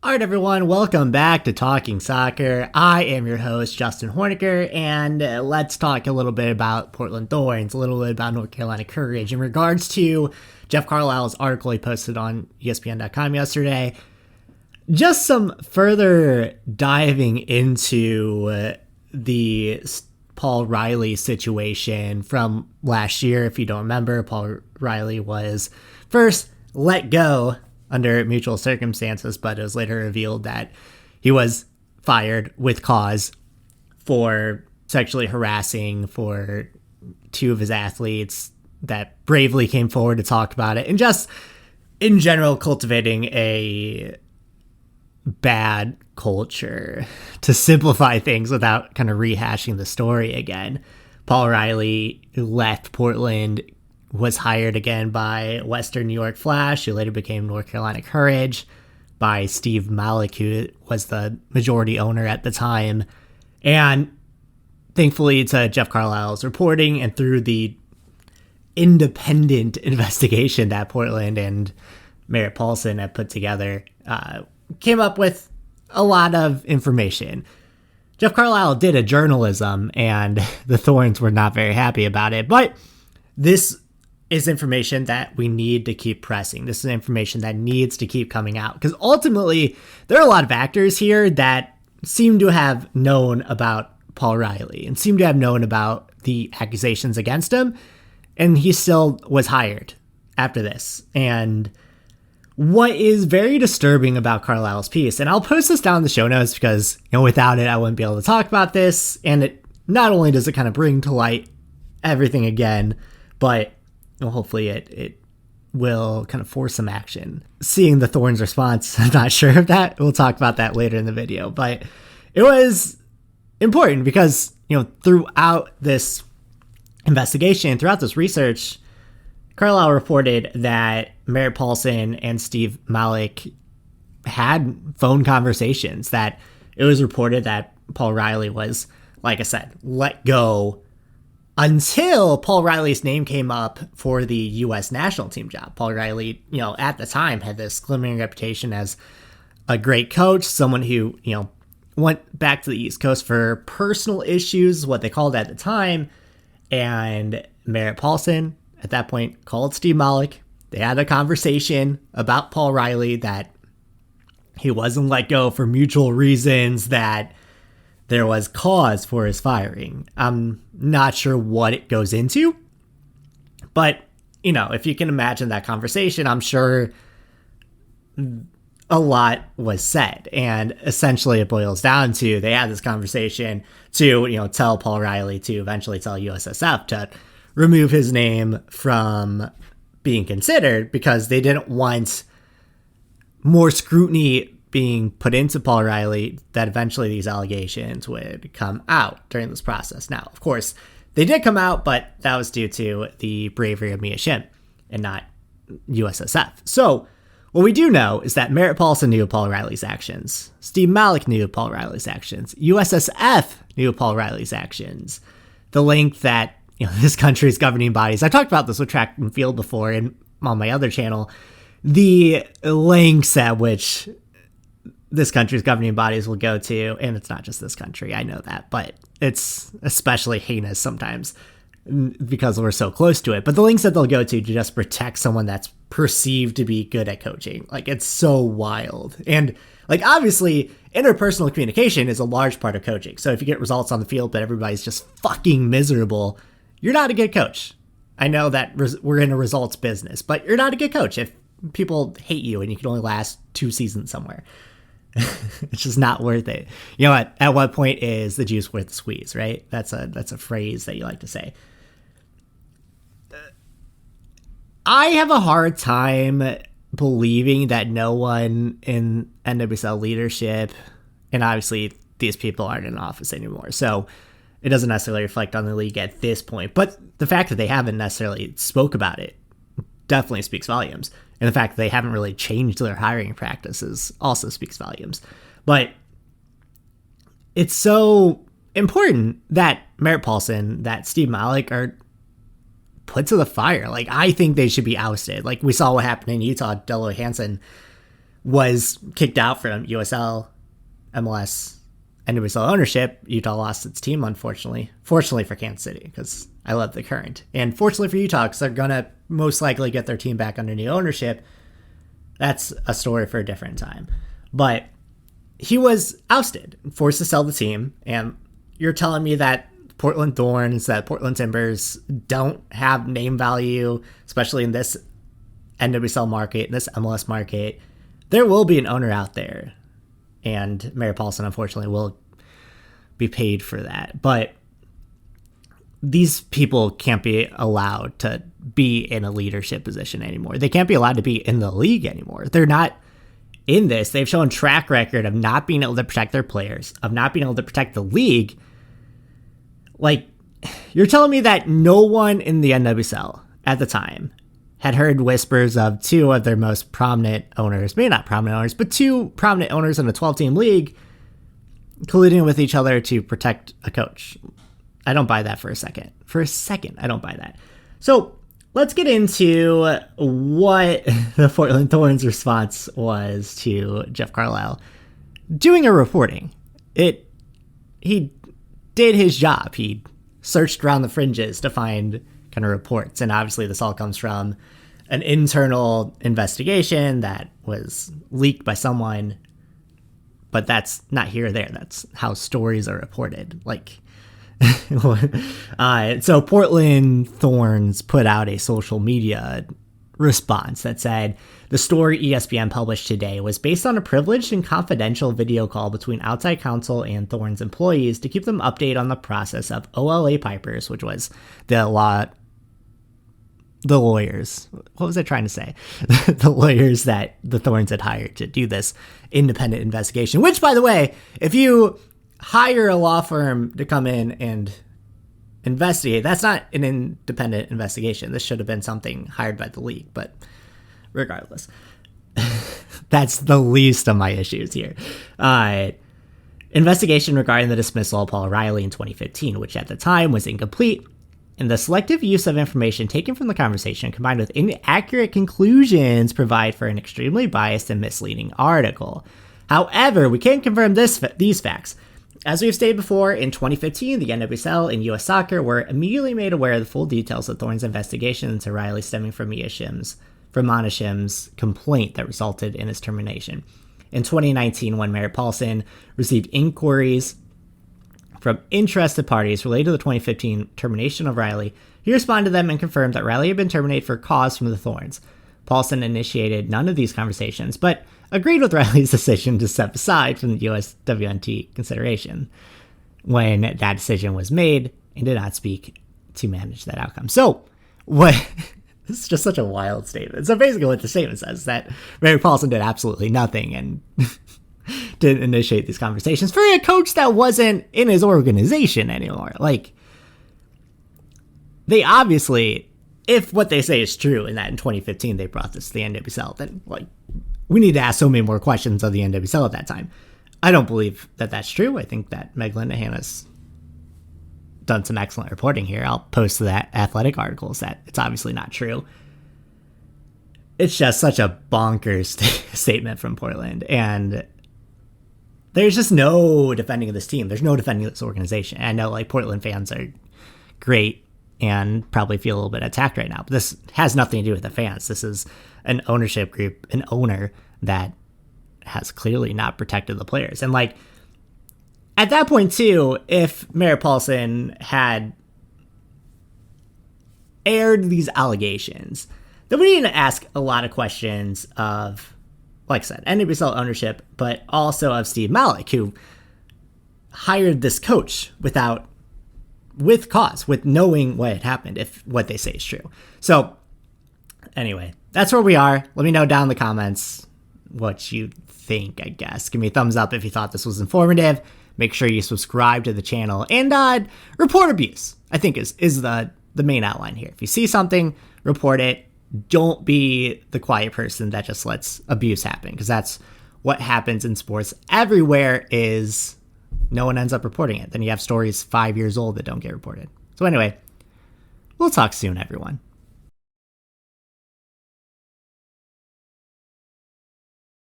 All right, everyone, welcome back to Talking Soccer. I am your host, Justin Horniker, and let's talk a little bit about Portland Thorns, a little bit about North Carolina Courage in regards to Jeff Carlisle's article he posted on ESPN.com yesterday. Just some further diving into the Paul Riley situation from last year. If you don't remember, Paul Riley was first let go under mutual circumstances, but it was later revealed that he was fired with cause for sexually harassing for two of his athletes that bravely came forward to talk about it, and just in general cultivating a bad culture, to simplify things without kind of rehashing the story again. Paul Riley left Portland, was hired again by Western New York Flash, who later became North Carolina Courage, by Steve Malik, who was the majority owner at the time. And thankfully to Jeff Carlisle's reporting and through the independent investigation that Portland and Merritt Paulson have put together, came up with a lot of information. Jeff Carlisle did a journalism, and the Thorns were not very happy about it, but this is information that we need to keep pressing. This is information that needs to keep coming out, because ultimately there are a lot of actors here that seem to have known about Paul Riley and seem to have known about the accusations against him, and he still was hired after this. And what is very disturbing about Carlisle's piece, and I'll post this down in the show notes because, without it, I wouldn't be able to talk about this. And it not only does it kind of bring to light everything again, but hopefully it will kind of force some action. Seeing the Thorns response, I'm not sure of that. We'll talk about that later in the video, but it was important because, throughout this investigation, throughout this research, Carlisle reported that Merritt Paulson and Steve Malik had phone conversations, that it was reported that Paul Riley was, like I said, let go until Paul Riley's name came up for the U.S. national team job. Paul Riley, at the time had this glimmering reputation as a great coach, someone who, went back to the East Coast for personal issues, what they called at the time. And Merritt Paulson, at that point, called Steve Malik. They had a conversation about Paul Riley, that he wasn't let go for mutual reasons, that there was cause for his firing. I'm not sure what it goes into, but, if you can imagine that conversation, I'm sure a lot was said. And essentially it boils down to, they had this conversation to, tell Paul Riley to eventually tell USSF to remove his name from being considered, because they didn't want more scrutiny being put into Paul Riley, that eventually these allegations would come out during this process. Now, of course, they did come out, but that was due to the bravery of Mia Shim and not USSF. So what we do know is that Merritt Paulson knew of Paul Riley's actions. Steve Malik knew of Paul Riley's actions. USSF knew of Paul Riley's actions. The link that this country's governing bodies, I talked about this with track and field before and on my other channel, the lengths at which this country's governing bodies will go to, and it's not just this country, I know that, but it's especially heinous sometimes because we're so close to it, but the lengths that they'll go to just protect someone that's perceived to be good at coaching, it's so wild. And obviously interpersonal communication is a large part of coaching. So if you get results on the field but everybody's just fucking miserable, you're not a good coach. I know that we're in a results business, but you're not a good coach if people hate you and you can only last 2 seasons somewhere. It's just not worth it. At what point is the juice worth the squeeze, right? That's a phrase that you like to say. I have a hard time believing that no one in NWSL leadership, and obviously these people aren't in office anymore, so it doesn't necessarily reflect on the league at this point, but the fact that they haven't necessarily spoke about it definitely speaks volumes. And the fact that they haven't really changed their hiring practices also speaks volumes. But it's so important that Merritt Paulson, that Steve Malik are put to the fire. I think they should be ousted. We saw what happened in Utah. Delo Hansen was kicked out from USL, MLS, and NWSL ownership. Utah lost its team, unfortunately. Fortunately for Kansas City, because I love the Current. And fortunately for Utah, because they're going to most likely get their team back under new ownership. That's a story for a different time. But he was ousted, forced to sell the team. And you're telling me that Portland Thorns, that Portland Timbers don't have name value, especially in this NWSL market, in this MLS market. There will be an owner out there. And Merritt Paulson, unfortunately, will be paid for that. But these people can't be allowed to be in a leadership position anymore. They can't be allowed to be in the league anymore. They're not in this. They've shown track record of not being able to protect their players, of not being able to protect the league. Like, you're telling me that no one in the NWSL at the time had heard whispers of two of their most prominent owners, maybe not prominent owners, but two prominent owners in a 12-team league colluding with each other to protect a coach. I don't buy that for a second. For a second, I don't buy that. So let's get into what the Portland Thorns response was to Jeff Carlisle doing a reporting. He did his job. He searched around the fringes to find kind of reports. And obviously this all comes from an internal investigation that was leaked by someone, but that's not here or there. That's how stories are reported. Like, so Portland Thorns put out a social media response that said, the story ESPN published today was based on a privileged and confidential video call between outside counsel and Thorns employees to keep them updated on the process of OLA Pipers, which was the lawyers. What was I trying to say? The lawyers that the Thorns had hired to do this independent investigation, which, by the way, if you hire a law firm to come in and investigate, that's not an independent investigation. This should have been something hired by the league, but regardless, that's the least of my issues here. Investigation regarding the dismissal of Paul O'Reilly in 2015, which at the time was incomplete, and the selective use of information taken from the conversation combined with inaccurate conclusions provide for an extremely biased and misleading article. However, we can confirm these facts. As we've stated before, in 2015, the NWSL and U.S. Soccer were immediately made aware of the full details of Thorns' investigation into Riley stemming from Monishim's complaint that resulted in his termination. In 2019, when Merritt Paulson received inquiries from interested parties related to the 2015 termination of Riley, he responded to them and confirmed that Riley had been terminated for cause from the Thorns. Paulson initiated none of these conversations, but agreed with Riley's decision to step aside from the USWNT consideration when that decision was made and did not speak to manage that outcome. So, this is just such a wild statement. So basically what the statement says is that Merritt Paulson did absolutely nothing and didn't initiate these conversations for a coach that wasn't in his organization anymore. Like, they obviously, if what they say is true and that in 2015 they brought this to the NWSL, then, like, we need to ask so many more questions of the NWSL at that time. I don't believe that that's true. I think that Meg Linehan has done some excellent reporting here. I'll post that Athletic articles that it's obviously not true. It's just such a bonkers statement from Portland. And there's just no defending of this team. There's no defending of this organization. And I know, like, Portland fans are great and probably feel a little bit attacked right now. But this has nothing to do with the fans. This is an ownership group, an owner that has clearly not protected the players. And, like, at that point, too, if Merritt Paulson had aired these allegations, then we need to ask a lot of questions of, like I said, NWSL ownership, but also of Steve Malik, who hired this coach with cause, with knowing what had happened, if what they say is true. So, anyway, that's where we are. Let me know down in the comments what you think, I guess. Give me a thumbs up if you thought this was informative. Make sure you subscribe to the channel. And report abuse, I think, is the main outline here. If you see something, report it. Don't be the quiet person that just lets abuse happen, because that's what happens in sports everywhere. Is no one ends up reporting it. Then you have stories 5 years old that don't get reported. So anyway, we'll talk soon, everyone.